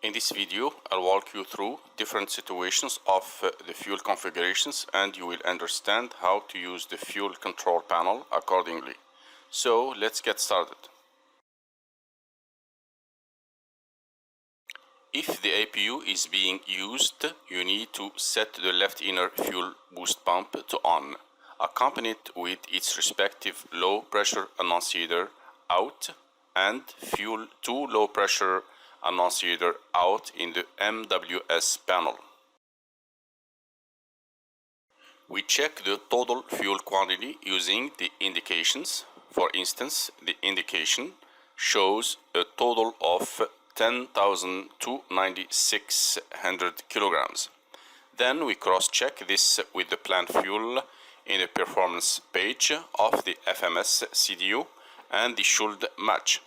In this video, I'll walk you through different situations of the fuel configurations, and you will understand how to use the fuel control panel accordingly. So let's get started. If the APU is being used, you need to set the left inner fuel boost pump to on, accompanied with its respective low pressure annunciator out and fuel to low pressure annunciator out in the MWS panel. We check the total fuel quantity using the indications. For instance, the indication shows a total of 10,296 kilograms. Then we cross-check this with the plant fuel in the performance page of the FMS CDU, and this should match.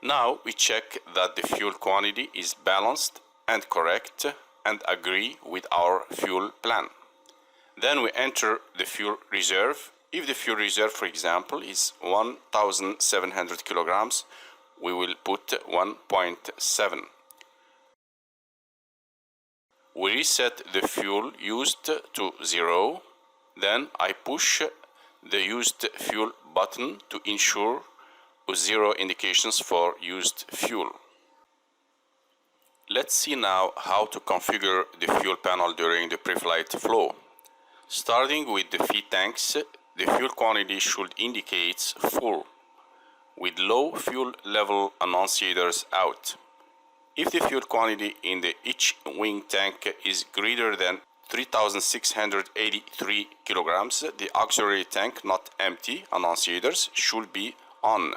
Now we check that the fuel quantity is balanced and correct and agree with our fuel plan. Then we enter the fuel reserve. If the fuel reserve, for example, is 1,700 kilograms, we will put 1.7. We reset the fuel used to 0. Then I push the used fuel button to ensure 0 indications for used fuel. Let's see now how to configure the fuel panel during the pre-flight flow. Starting with the feed tanks, the fuel quantity should indicate full, with low fuel level annunciators out. If the fuel quantity in each wing tank is greater than 3,683 kilograms, the auxiliary tank not empty annunciators should be on.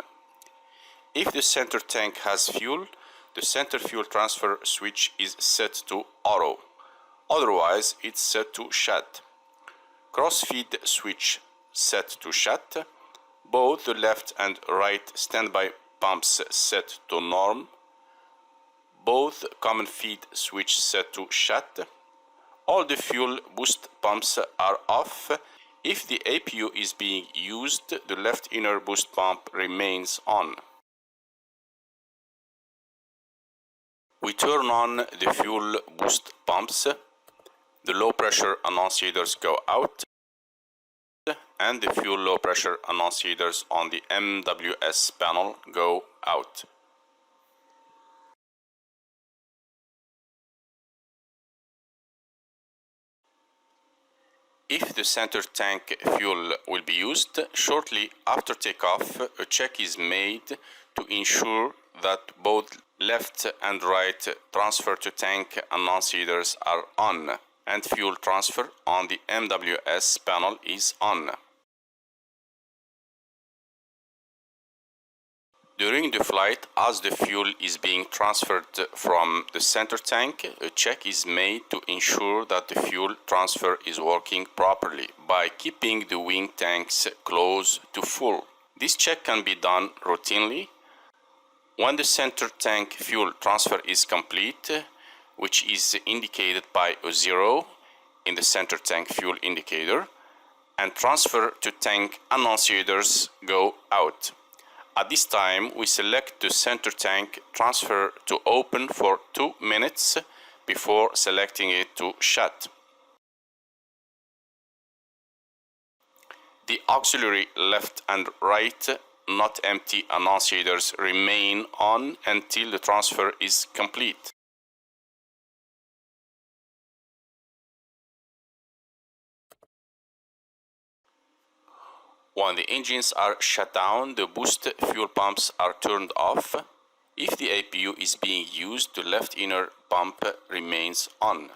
If the center tank has fuel, the center fuel transfer switch is set to auto. Otherwise, it's set to shut. Cross-feed switch set to shut. Both the left and right standby pumps set to norm. Both common feed switch set to shut. All the fuel boost pumps are off. If the APU is being used, the left inner boost pump remains on. We turn on the fuel boost pumps. The low pressure annunciators go out, and the fuel low pressure annunciators on the MWS panel go out. If the center tank fuel will be used, shortly after takeoff, a check is made to ensure that both left and right transfer to tank annunciators are on, and fuel transfer on the MWS panel is on. During the flight, as the fuel is being transferred from the center tank, a check is made to ensure that the fuel transfer is working properly by keeping the wing tanks close to full. This check can be done routinely. When the center tank fuel transfer is complete, which is indicated by a 0 in the center tank fuel indicator, and transfer to tank annunciators go out. At this time, we select the center tank transfer to open for 2 minutes before selecting it to shut. The auxiliary left and right not empty annunciators remain on until the transfer is complete. When the engines are shut down, the boost fuel pumps are turned off. If the APU is being used, the left inner pump remains on.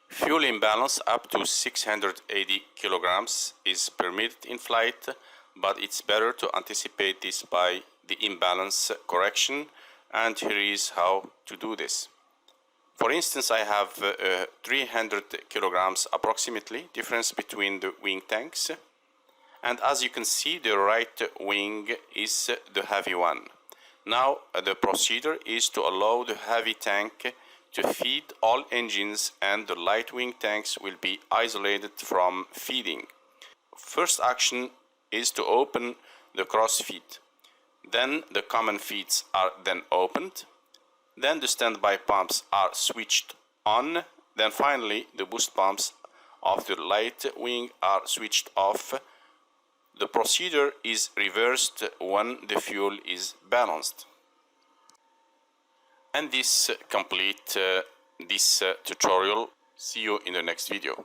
Fuel imbalance up to 680 kilograms is permitted in flight, but it's better to anticipate this by the imbalance correction, and here is how to do this. For instance, I have 300 kilograms approximately difference between the wing tanks, and as you can see, the right wing is the heavy one. Now the procedure is to allow the heavy tank to feed all engines, and the light wing tanks will be isolated from feeding. First action is to open the cross feed. Then the common feeds are then opened. Then the standby pumps are switched on. Then finally the boost pumps of the light wing are switched off. The procedure is reversed when the fuel is balanced. And this complete this tutorial. See you in the next video.